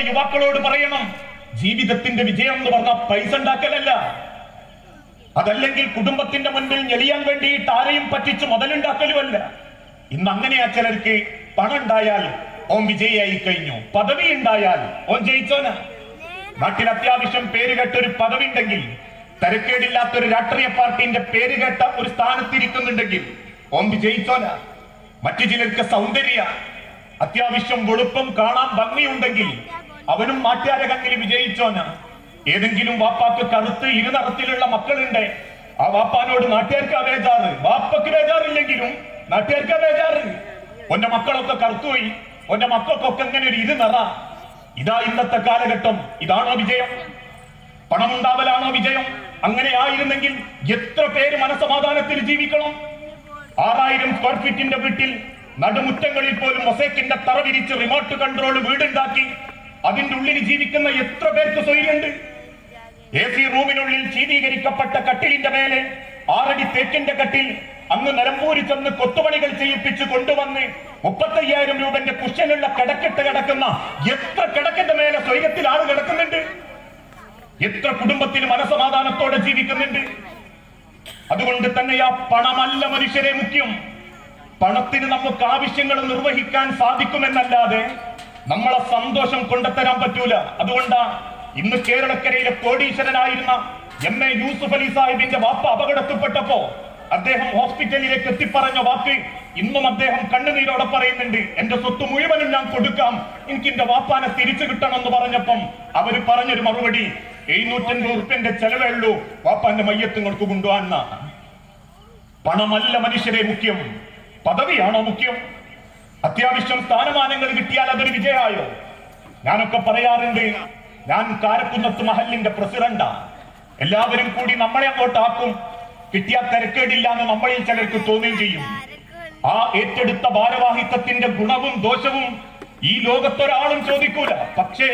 യുവാക്കളോട് പറയണം, ജീവിതത്തിന്റെ വിജയം എന്ന് പറഞ്ഞാൽ പൈസ ഉണ്ടാക്കലല്ല, അതല്ലെങ്കിൽ കുടുംബത്തിന്റെ മുൻപിൽ ഞെളിയാൻ വേണ്ടിയിട്ട് ആരെയും പറ്റിച്ച് മുതലുണ്ടാക്കലുമല്ല. ഇന്ന് അങ്ങനെയാ ചിലർക്ക് പണം ഉണ്ടായാൽ ഓൻ വിജയിയായി കഴിഞ്ഞു, പദവി ഉണ്ടായാൽ ഓൻ ജയിച്ചോന. നാട്ടിൽ അത്യാവശ്യം പേരുകെട്ടൊരു പദവി ഉണ്ടെങ്കിൽ, തരക്കേടില്ലാത്തൊരു രാഷ്ട്രീയ പാർട്ടിന്റെ പേരുകെട്ട ഒരു സ്ഥാനത്തിരിക്കുന്നുണ്ടെങ്കിൽ ഓൻ വിജയിച്ചോന. മറ്റു ചിലർക്ക് സൗന്ദര്യ, അത്യാവശ്യം വെളുപ്പം കാണാൻ ഭംഗിയുണ്ടെങ്കിൽ അവനും നാട്ടുകാരെ കണ്ണിൽ വിജയിച്ചോന. ഏതെങ്കിലും വാപ്പാക്ക് കറുത്ത് ഇരുനിറത്തിലുള്ള മക്കളുണ്ട്, ആ വാപ്പാനോട് നാട്ടുകാർക്ക് ബേജാറ്, വാപ്പക്ക് ബേജാറില്ലെങ്കിലും നാട്ടുകാർക്ക് ബേജാറ്. ഒന്റെ മക്കളൊക്കെ കറുത്തുപോയി, ഒന്റെ മക്കൾക്കൊക്കെ എങ്ങനെ ഒരു ഇരുനിറ. ഇതാ ഇന്നത്തെ കാലഘട്ടം. ഇതാണോ വിജയം? പണം ഉണ്ടാവലാണോ വിജയം? അങ്ങനെ ആയിരുന്നെങ്കിൽ എത്ര പേര് മനസമാധാനത്തിൽ ജീവിക്കണം? 6000 സ്ക്വയർ ഫീറ്റിന്റെ വീട്ടിൽ നടുമുറ്റങ്ങളിൽ പോലും മൊസൈക്കിന്റെ തറ വിരിച്ച് റിമോട്ട് കൺട്രോൾ വീടുണ്ടാക്കി അതിന്റെ ഉള്ളിൽ ജീവിക്കുന്ന എത്ര പേർക്ക് സ്വൈര്യമുണ്ട്? AC റൂമിനുള്ളിൽ ശീതീകരിക്കപ്പെട്ട കട്ടിലിന്റെ മേലെ 6 അടി തേക്കിന്റെ കട്ടിൽ അങ്ങ് നിലമ്പൂരിൽ ചെന്ന് കൊത്തുപണികൾ ചെയ്യിപ്പിച്ച് കൊണ്ടുവന്ന് 35,000 രൂപന്റെ കുഷ്യനുള്ള കിടക്കിട്ട് കിടക്കുന്ന എത്ര കിടക്കിന്റെ മേലെ സ്വൈര്യത്തിൽ ആള് കിടക്കുന്നുണ്ട്? എത്ര കുടുംബത്തിൽ മനസമാധാനത്തോടെ ജീവിക്കുന്നുണ്ട്? അതുകൊണ്ട് തന്നെയാ പണമല്ല മനുഷ്യരെ മുഖ്യം. പണത്തിന് നമുക്ക് ആവശ്യങ്ങൾ നിർവഹിക്കാൻ സാധിക്കുമെന്നല്ലാതെ നമ്മളെ സന്തോഷം കൊണ്ടുതരാൻ പറ്റൂല. അതുകൊണ്ടാ ഇന്ന് കേരളക്കരയിലെ കോടീശ്വരനായിരുന്ന MA യൂസുഫ് അലി സാഹിബിന്റെ വാപ്പ അപകടത്തിൽപ്പെട്ടപ്പോ അദ്ദേഹം ഹോസ്പിറ്റലിലേക്ക് എത്തിപ്പറഞ്ഞ വാക്ക് ഇന്നും അദ്ദേഹം കണ്ണുനീരോടെ പറയുന്നുണ്ട്, എന്റെ സ്വത്ത് മുഴുവനും ഞാൻ കൊടുക്കാം, എനിക്ക് എന്റെ വാപ്പാനെ തിരിച്ചു കിട്ടണം എന്ന് പറഞ്ഞപ്പം അവര് പറഞ്ഞൊരു മറുപടി, 750 ഉറുപ്പ്യന്റെ ചെലവേ ഉള്ളൂ, വാപ്പാന്റെ മയ്യത്തുങ്ങൾക്ക് കൊണ്ടുപോകാൻ. പണമല്ല മനുഷ്യരെ മുഖ്യം, പദവിയാണോ മുഖ്യം? അത്യാവശ്യം സ്ഥാനമാനങ്ങൾ കിട്ടിയാൽ അതൊരു വിജയമായോ? ഞാനൊക്കെ പറയാറുണ്ട്, ഞാൻ കാരക്കുന്നത്ത് മഹലിന്റെ പ്രസിഡന്റാ. എല്ലാവരും കൂടി നമ്മളെ അങ്ങോട്ടാക്കും, കിട്ടിയാൽ തിരക്കേടില്ല എന്ന് നമ്മളിൽ ചിലർക്ക് തോന്നുകയും ചെയ്യും. ആ ഏറ്റെടുത്ത ഭാരവാഹിത്വത്തിന്റെ ഗുണവും ദോഷവും ഈ ലോകത്തൊരാളും ചോദിക്കൂല. പക്ഷേ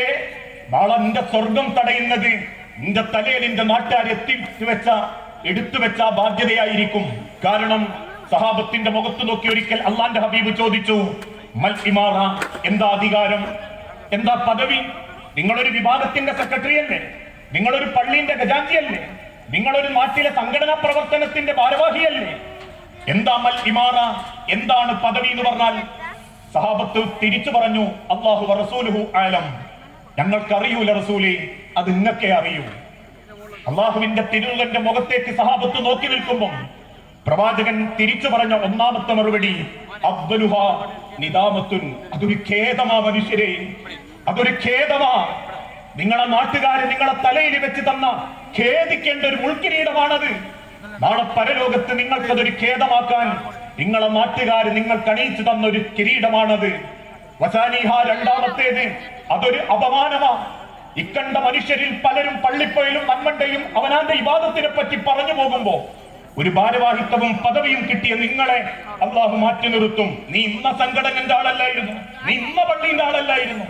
നാളെ നിന്റെ സ്വർഗം തടയുന്നത് നിന്റെ തലയിൽ നിന്റെ നാട്ടുകാർ എടുത്തു വെച്ച ബാധ്യതയായിരിക്കും. കാരണം സഹാബത്തിന്റെ മുഖത്ത് നോക്കി ഒരിക്കൽ അള്ളാന്റെ ഹബീബ് ചോദിച്ചു, മൽ ഇമാറ, എന്താ അധികാരം, എന്താ പദവി? നിങ്ങളൊരു വിഭാഗത്തിന്റെ സെക്രട്ടറി അല്ലേ? നിങ്ങളൊരു പള്ളിന്റെ ഖജാൻജിയല്ലേ? നിങ്ങളൊരു നാട്ടിലെ സംഘടനാ പ്രവർത്തനത്തിന്റെ ഭാരവാഹിയല്ലേ? എന്താ മൽ ഇമാറ, എന്താണ് പദവി എന്ന് പറഞ്ഞാൽ? സഹാബത്ത് തിരിച്ചു പറഞ്ഞു, അല്ലാഹു വറസൂലുഹു ആലം, ഞങ്ങൾക്കറിയൂല റസൂലേ, അത് നിങ്ങൾക്കേ അറിയൂ. അള്ളാഹുവിന്റെ തിരുവന്റെ മുഖത്തേക്ക് സഹാബത്ത് നോക്കി നിൽക്കുമ്പോൾ പ്രവാചകൻ തിരിച്ചു പറഞ്ഞ ഒന്നാമത്തെ മറുപടി, അബ്ദുലുഹ നിദാമത്തുൻ, അതൊരു ഖേദമാ മനുഷ്യരെ, അതൊരു ഖേദമാ. നിങ്ങളെ നാട്ടുകാരെ നിങ്ങളെ തലയിൽ വെച്ച് തന്ന ഖേദിക്കേണ്ട ഒരു മുൾക്കിരീടമാണത്. നാളെ പരലോകത്ത് നിങ്ങൾക്കതൊരു ഖേദമാക്കാൻ നിങ്ങളെ നാട്ടുകാര് നിങ്ങൾക്ക് അണിയിച്ചു തന്ന ഒരു കിരീടമാണത്. വസാനിഹ, രണ്ടാമത്തേത്, അതൊരു അപമാനമാ. ഇക്കണ്ട മനുഷ്യരിൽ പലരും പള്ളിപ്പോയിലും നന്മണ്ടയും അവനാന്റെ ഇബാദത്തിനെ പറ്റി പറഞ്ഞു പോകുമ്പോ ഒരു ഭാരവാഹിത്വവും പദവിയും കിട്ടിയ നിങ്ങളെ അള്ളാഹു മാറ്റി നിർത്തും. നീ ഇന്ന സംഘടനന്റെ ആളല്ലായിരുന്നു, നീ ഇന്ന പള്ളിന്റെ ആളല്ലായിരുന്നു,